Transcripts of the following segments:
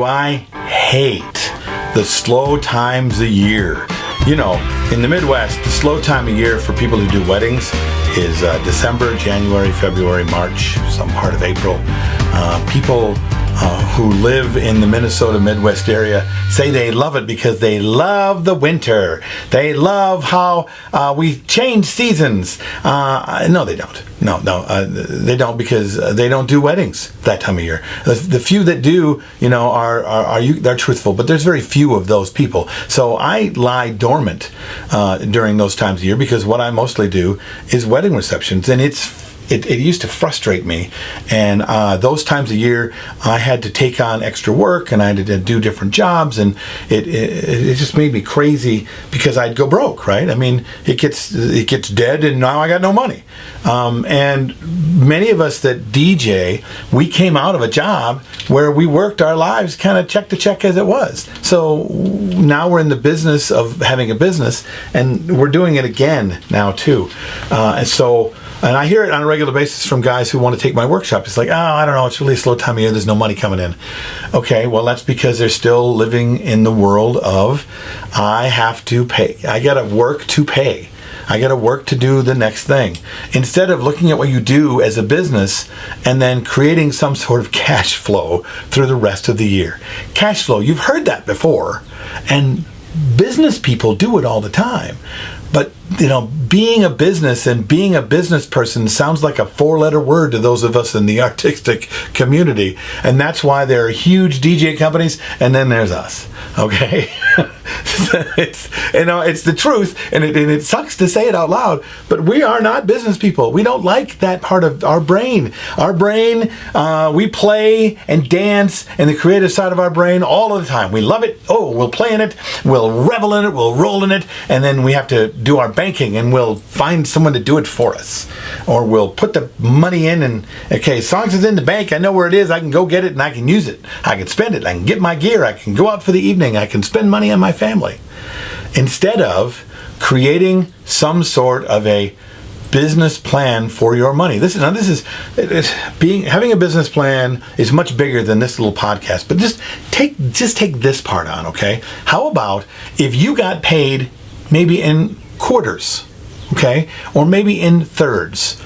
I hate the slow times of year. You know, in the Midwest, the slow time of year for people who do weddings is December, January, February, March, some part of April. People who live in the Minnesota Midwest area say they love it because they love the winter. They love how we change seasons. No, they don't. No, they don't, because they don't do weddings that time of year. The few that do, you know, they're truthful, but there's very few of those people. So I lie dormant during those times of year, because what I mostly do is wedding receptions, and it used to frustrate me, and those times of year I had to take on extra work, and I had to do different jobs, and it just made me crazy, because I'd go broke, right? I mean, it gets dead, and now I got no money. And many of us that DJ, we came out of a job where we worked our lives kind of check to check as it was. So now we're in the business of having a business, and we're doing it again now too. And I hear it on a regular basis from guys who want to take my workshop. It's like, oh, I don't know, it's really a slow time of year, there's no money coming in. Okay, well, that's because they're still living in the world of, I have to pay. I got to work to pay. I got to work to do the next thing. Instead of looking at what you do as a business and then creating some sort of cash flow through the rest of the year. Cash flow, you've heard that before. And business people do it all the time. But, you know, being a business and being a business person sounds like a four-letter word to those of us in the artistic community. And that's why there are huge DJ companies, and then there's us, okay? It's the truth, and it sucks to say it out loud, but we are not business people. We don't like that part of our brain. Our brain, we play and dance in the creative side of our brain all of the time. We love it. Oh, we'll play in it. We'll revel in it. We'll roll in it. And then we have to do our banking, and we'll find someone to do it for us. Or we'll put the money in, and, okay, as long as it's in the bank, I know where it is. I can go get it, and I can use it. I can spend it. I can get my gear. I can go out for the evening. I can spend money on my family. Instead of creating some sort of a business plan for your money. Having a business plan is much bigger than this little podcast, but just take this part on, okay? How about if you got paid maybe in quarters, okay? Or maybe in thirds.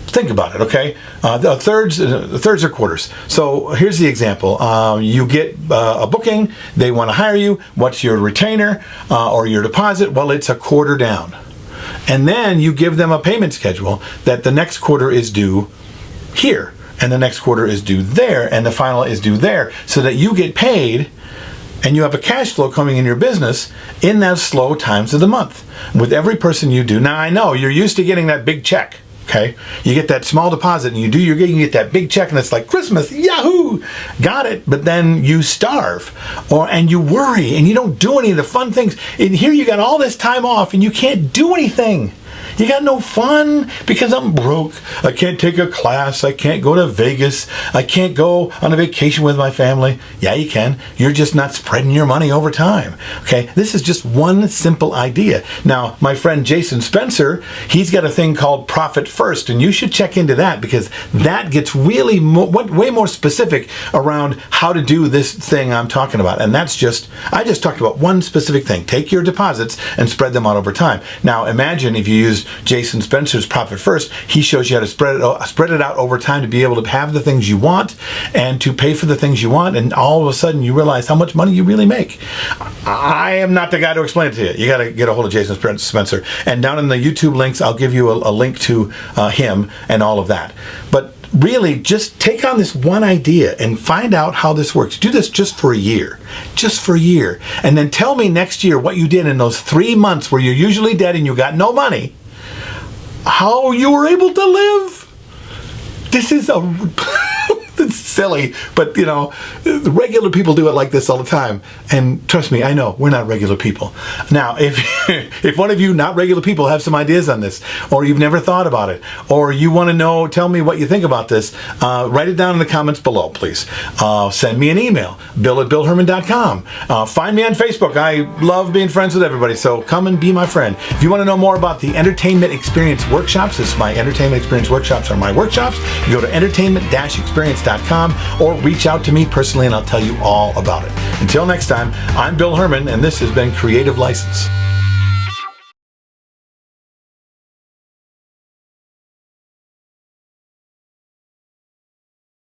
Think about it, okay? The thirds are quarters. So here's the example. You get a booking. They want to hire you. What's your retainer or your deposit? Well, it's a quarter down. And then you give them a payment schedule that the next quarter is due here, and the next quarter is due there, and the final is due there, so that you get paid and you have a cash flow coming in your business in those slow times of the month. With every person you do. Now, I know you're used to getting that big check. Okay, you get that small deposit, and you get that big check, and it's like Christmas, yahoo, got it. But then you starve, and you worry, and you don't do any of the fun things. And here you got all this time off, and you can't do anything. You got no fun because I'm broke. I can't take a class. I can't go to Vegas. I can't go on a vacation with my family. Yeah, you can. You're just not spreading your money over time. Okay, this is just one simple idea. Now, my friend Jason Spencer, he's got a thing called Profit First, and you should check into that, because that gets really way more specific around how to do this thing I'm talking about. And I just talked about one specific thing. Take your deposits and spread them out over time. Now, imagine if you use Jason Spencer's Profit First. He shows you how to spread it out over time to be able to have the things you want and to pay for the things you want, and all of a sudden you realize how much money you really make. I am not the guy to explain it to you. You got to get a hold of Jason Spencer, and down in the YouTube links I'll give you a link to him and all of that. But really, just take on this one idea and find out how this works. Do this just for a year. And then tell me next year what you did in those 3 months where you're usually dead and you got no money, how you were able to live. This is it's silly, but you know, regular people do it like this all the time. And trust me, I know we're not regular people. Now, if one of you not regular people have some ideas on this, or you've never thought about it, or you want to tell me what you think about this, write it down in the comments below, please. Send me an email, bill@billherman.com. Find me on Facebook. I love being friends with everybody, so come and be my friend. If you want to know more about the Entertainment Experience Workshops, my Entertainment Experience Workshops are my workshops. You go to entertainment-experience.com. DJNTV.com or reach out to me personally and I'll tell you all about it. Until next time, I'm Bill Hermann and this has been Creative License.